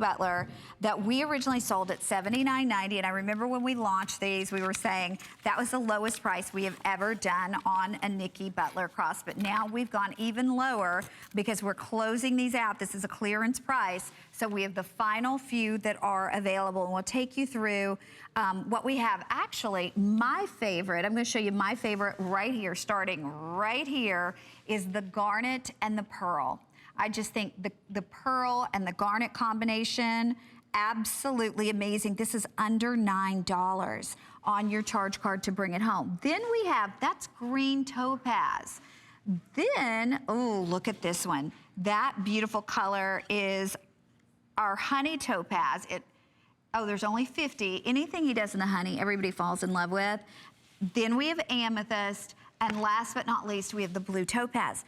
Butler that we originally sold at $79.90, and I remember when we launched these, we were saying that was the lowest price we have ever done on a Nicky Butler cross, but now we've gone even lower because we're closing these out. This is a clearance price, so we have the final few that are available, and we'll take you through what we have. Actually, my favorite, I'm going to show you my favorite right here, starting right here, is the garnet and the pearl. I just think the pearl and the garnet combination, absolutely amazing. This is under $9 on your charge card to bring it home. Then we have, that's green topaz. Then, oh, look at this one. That beautiful color is our honey topaz. Oh, there's only 50. Anything he does in the honey, everybody falls in love with. Then we have amethyst, and last but not least, we have the blue topaz.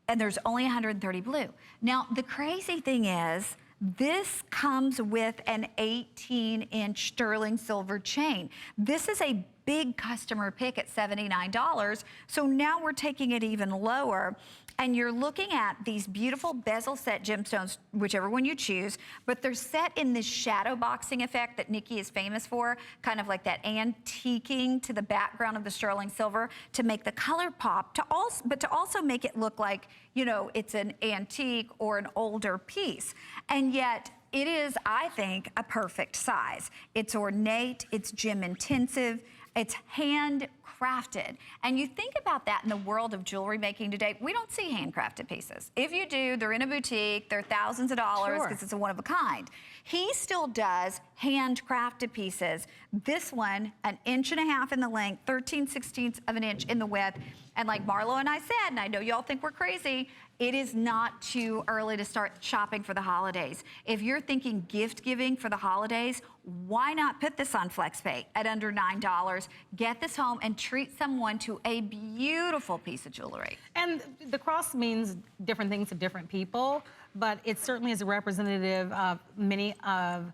And there's only 130 blue. Now, the crazy thing is, this comes with an 18-inch sterling silver chain. This is a big customer pick at $79, so now we're taking it even lower. And you're looking at these beautiful bezel set gemstones, whichever one you choose, but they're set in this shadow boxing effect that Nicky is famous for, kind of like that antiquing to the background of the sterling silver to make the color pop, but to also make it look like, you know, it's an antique or an older piece. And yet, it is, I think, a perfect size. It's ornate, it's gem intensive, it's handcrafted. And you think about that in the world of jewelry making today, we don't see handcrafted pieces. If you do, they're in a boutique, they're thousands of dollars because it's a one of a kind. He still does handcrafted pieces. This one, 1.5 inches in the length, 13/16 of an inch in the width. And like Marlo and I said, and I know y'all think we're crazy, it is not too early to start shopping for the holidays. If you're thinking gift giving for the holidays, why not put this on FlexPay at under $9? Get this home and treat someone to a beautiful piece of jewelry. And the cross means different things to different people, but it certainly is a representative of many of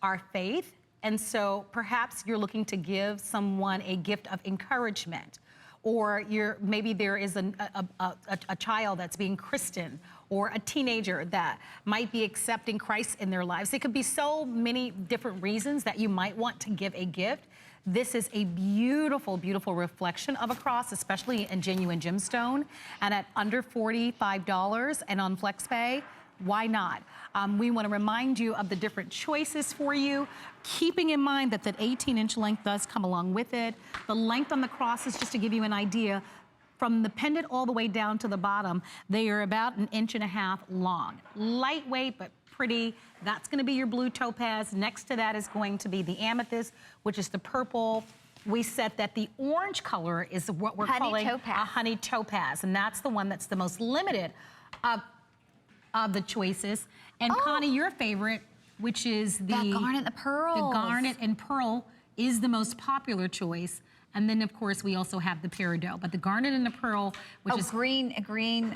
our faith. And so perhaps you're looking to give someone a gift of encouragement, or maybe there is a child that's being christened, or a teenager that might be accepting Christ in their lives. It could be so many different reasons that you might want to give a gift. This is a beautiful, beautiful reflection of a cross, especially in genuine gemstone, and at under $45 and on FlexPay. Why not? We want to remind you of the different choices for you, keeping in mind that that 18-inch length does come along with it. The length on the cross is, just to give you an idea, from the pendant all the way down to the bottom, they are about 1.5 inches long. Lightweight, but pretty. That's going to be your blue topaz. Next to that is going to be the amethyst, which is the purple. We said that the orange color is what we're calling a honey topaz, and that's the one that's the most limited of the choices. And Connie, your favorite, which is the garnet and the pearl. The garnet and pearl is the most popular choice. And then, of course, we also have the peridot. But the garnet and the pearl, which is green,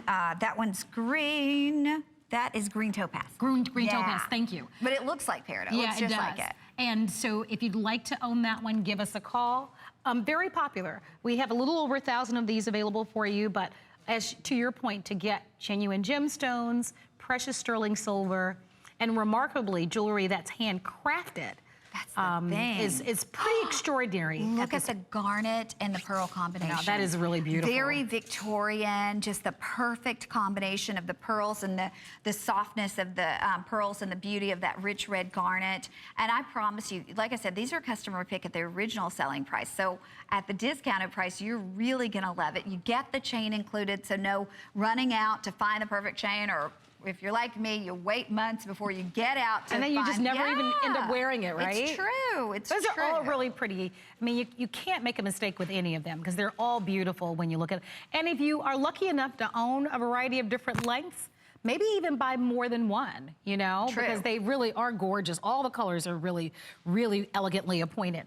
that one's green. That is green topaz. Green topaz, thank you. But it looks like peridot. Yeah, it's just like it. And so if you'd like to own that one, give us a call. Very popular. We have a little over 1,000 of these available for you, but as to your point, to get genuine gemstones, precious sterling silver, and remarkably jewelry that's handcrafted, that's the thing. Is pretty extraordinary. Look at the garnet and the pearl combination. No, that is really beautiful. Very Victorian, just the perfect combination of the pearls and the softness of the pearls and the beauty of that rich red garnet. And I promise you, like I said, these are customer pick at the original selling price. So at the discounted price, you're really gonna love it. You get the chain included, so no running out to find the perfect chain, or if you're like me, you wait months before you get out to and then you just never even end up wearing it, right? It's true. Those are all really pretty. I mean, you can't make a mistake with any of them because they're all beautiful when you look at it. And if you are lucky enough to own a variety of different lengths, maybe even buy more than one, you know, because they really are gorgeous. All the colors are really, really elegantly appointed.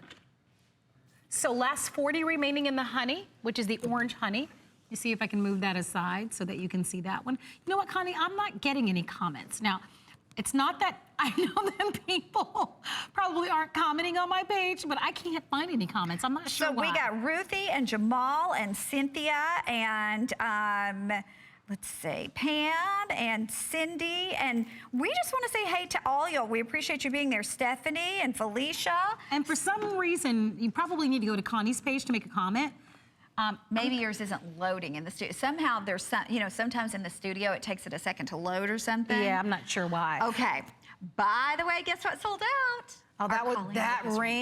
So last 40 remaining in the honey, which is the orange honey. You see if I can move that aside so that you can see that one. You know what, Connie? I'm not getting any comments. Now, it's not that I know them people probably aren't commenting on my page, but I can't find any comments. I'm not sure why. So we got Ruthie and Jamal and Cynthia and let's see, Pam and Cindy, and we just want to say hey to all y'all. We appreciate you being there, Stephanie and Felicia. And for some reason, you probably need to go to Connie's page to make a comment. Maybe yours isn't loading in the studio. Somehow there's some, you know, sometimes in the studio it takes it a second to load or something. Yeah, I'm not sure why. Okay. By the way, guess what sold out? Oh, that ring.